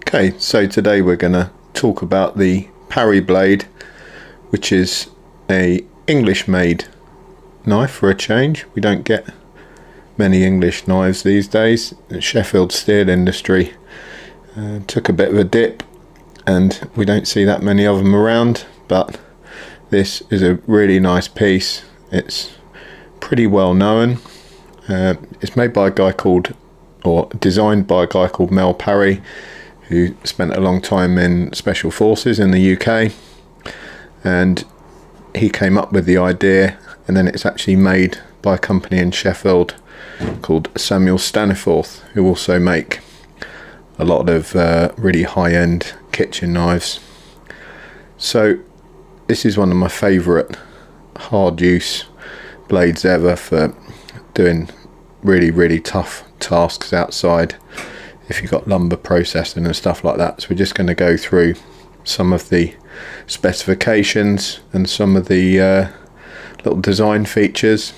Okay, so today we're going to talk about the Parry Blade, which is a English made knife for a change. We don't get many English knives these days. The Sheffield steel industry took a bit of a dip and we don't see that many of them around, but this is a really nice piece. It's pretty well known. It's made by a guy called, or designed by a guy called Mel Parry, who spent a long time in Special Forces in the UK, and he came up with the idea, and then it's actually made by a company in Sheffield called Samuel Staniforth, who also make a lot of really high-end kitchen knives. So this is one of my favourite hard use blades ever for doing really tough tasks outside, if you've got lumber processing and stuff like that. So we're just going to go through some of the specifications and some of the little design features.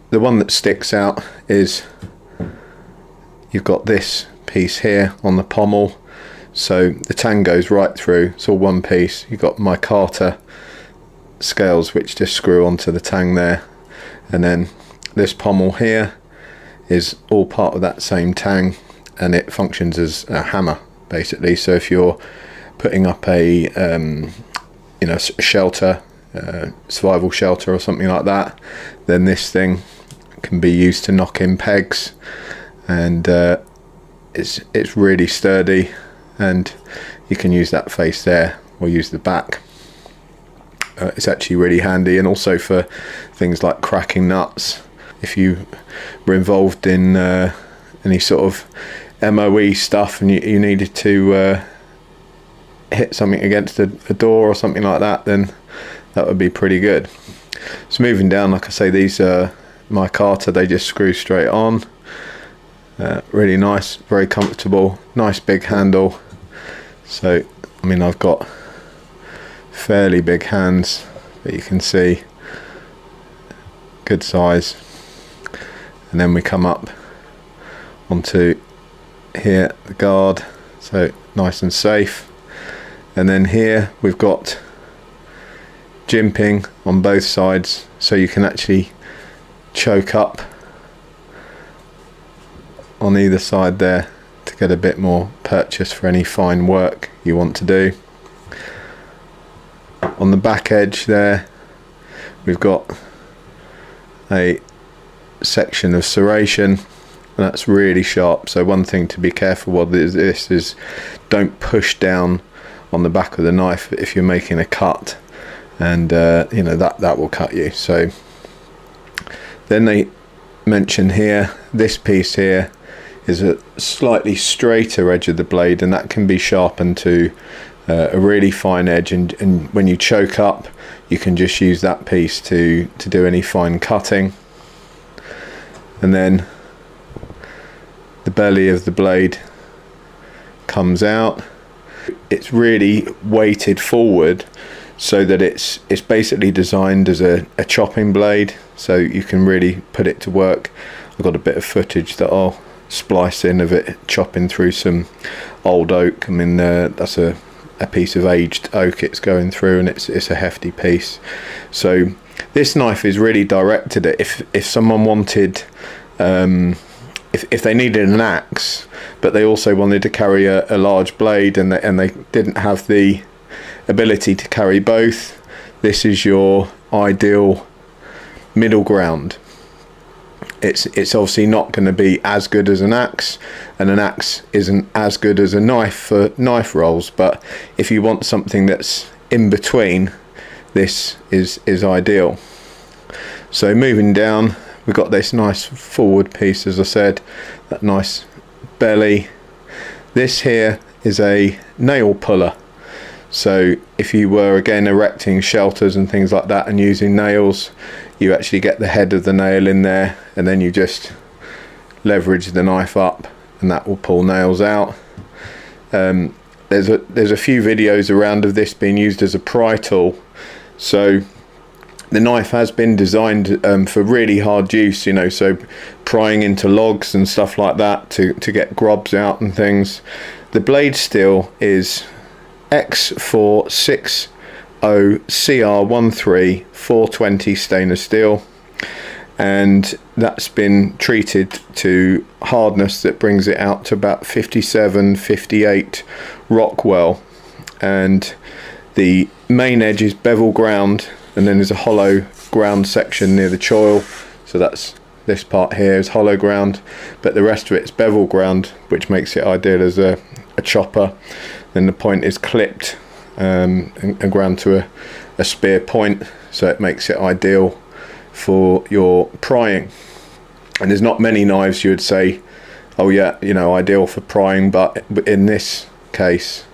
The one that sticks out is you've got this piece here on the pommel, so the tang goes right through. It's all one piece. You've got micarta scales which just screw onto the tang there, and then this pommel here is all part of that same tang, and it functions as a hammer basically. So if you're putting up a shelter, survival shelter or something like that, then this thing can be used to knock in pegs, and it's really sturdy, and you can use that face there or use the back. It's actually really handy, and also for things like cracking nuts. If you were involved in any sort of MOE stuff and you needed to hit something against a door or something like that, then that would be pretty good. So moving down, like I say, these are micarta, they just screw straight on. Really nice, very comfortable, nice big handle. So I mean, I've got fairly big hands, but you can see good size. And then we come up onto here, the guard, so nice and safe. And then here we've got jimping on both sides, so you can actually choke up on either side there to get a bit more purchase for any fine work you want to do. On the back edge there we've got a section of serration, and that's really sharp. So one thing to be careful of is this is don't push down on the back of the knife if you're making a cut, and you know that will cut you. So then they mention here, this piece here is a slightly straighter edge of the blade, and that can be sharpened to a really fine edge, and when you choke up you can just use that piece to do any fine cutting. And then the belly of the blade comes out. It's really weighted forward so that it's basically designed as a chopping blade, so you can really put it to work. I've got a bit of footage that I'll splice in of it chopping through some old oak. I mean, that's a piece of aged oak it's going through, and it's a hefty piece. So this knife is really directed at if someone wanted, if they needed an axe but they also wanted to carry a large blade, and they didn't have the ability to carry both, this is your ideal middle ground. It's obviously not going to be as good as an axe, and an axe isn't as good as a knife for knife rolls, but if you want something that's in between, this is ideal. So moving down, we've got this nice forward piece, as I said, that nice belly. This here is a nail puller, so if you were again erecting shelters and things like that and using nails, you actually get the head of the nail in there, and then you just leverage the knife up and that will pull nails out. There's a few videos around of this being used as a pry tool, so the knife has been designed for really hard use, you know, so prying into logs and stuff like that to get grubs out and things. The blade steel is X460CR13 420 stainless steel, and that's been treated to hardness that brings it out to about 57, 58 Rockwell, and the main edge is bevel ground, and then there's a hollow ground section near the choil, so that's this part here is hollow ground, but the rest of it's bevel ground, which makes it ideal as a chopper. Then the point is clipped and ground to a spear point, so it makes it ideal for your prying. And there's not many knives you would say, oh yeah, you know, ideal for prying, but in this case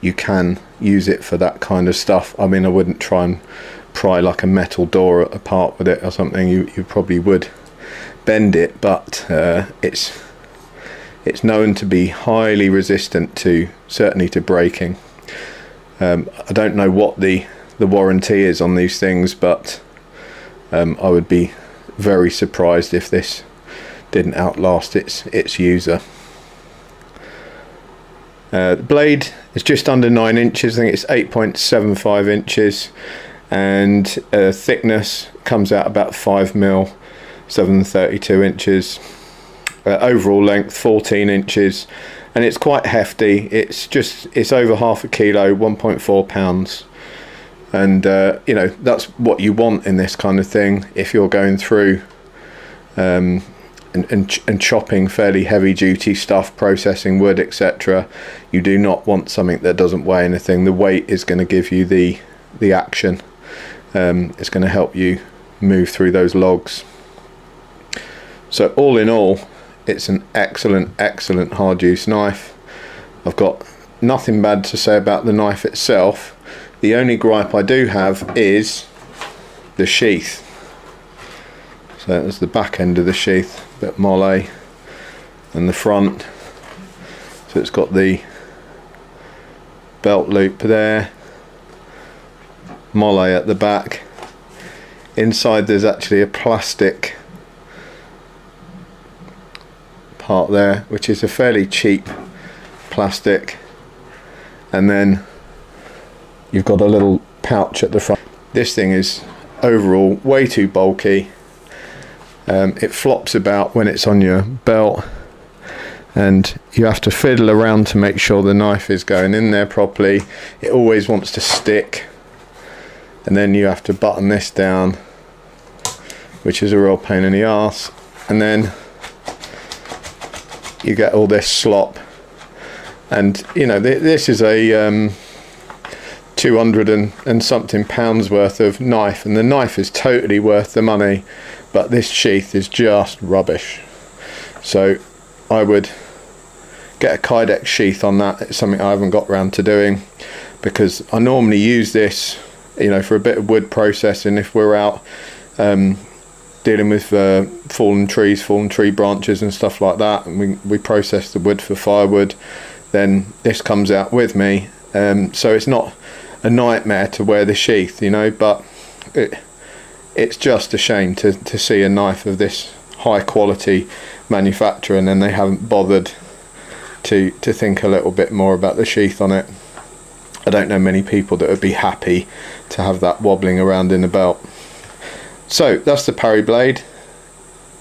you can use it for that kind of stuff. I mean, I wouldn't try and pry like a metal door apart with it or something. You probably would bend it, but it's known to be highly resistant to, certainly to breaking. I don't know what the warranty is on these things, but I would be very surprised if this didn't outlast its user. The blade is just under 9 inches. I think it's 8.75 inches, and thickness comes out about 5mm, 732 inches. Overall length 14 inches, and it's quite hefty. It's over half a kilo, 1.4 pounds. And you know, that's what you want in this kind of thing. If you're going through and chopping fairly heavy duty stuff, processing wood, etc., you do not want something that doesn't weigh anything. The weight is going to give you the action. It's going to help you move through those logs. So all in all, it's an excellent hard use knife. I've got nothing bad to say about the knife itself. The only gripe I do have is the sheath. So that's the back end of the sheath, a bit molle, and the front. So it's got the belt loop there, molle at the back. Inside there's actually a plastic part there, which is a fairly cheap plastic, and then you've got a little pouch at the front. This thing is overall way too bulky. It flops about when it's on your belt, and you have to fiddle around to make sure the knife is going in there properly. It always wants to stick, and then you have to button this down, which is a real pain in the arse, and then you get all this slop. And you know, this is a 200 and something pounds worth of knife, and the knife is totally worth the money, but this sheath is just rubbish. So I would get a Kydex sheath on that. It's something I haven't got round to doing, because I normally use this, you know, for a bit of wood processing. If we're out dealing with fallen tree branches and stuff like that, and we process the wood for firewood, then this comes out with me. So it's not a nightmare to wear the sheath, you know, but it's just a shame to see a knife of this high quality manufacturer and then they haven't bothered to think a little bit more about the sheath on it. I don't know many people that would be happy to have that wobbling around in the belt. So that's the Parry Blade.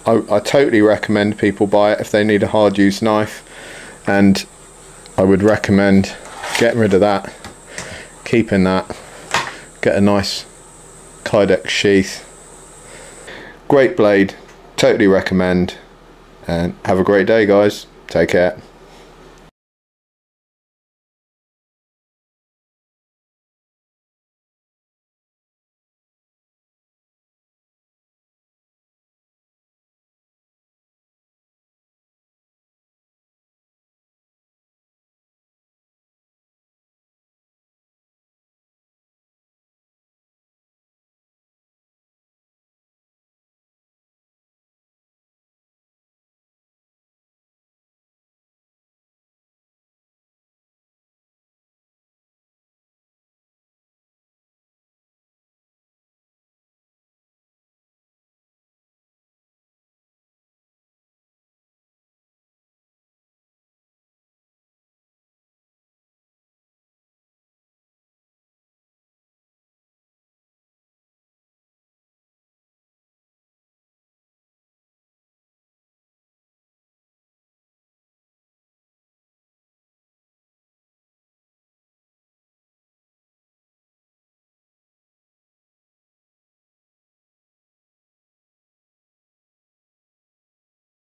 I totally recommend people buy it if they need a hard use knife, and I would recommend getting rid of that, keeping that, get a nice Kydex sheath. Great blade, totally recommend, and have a great day guys. Take care.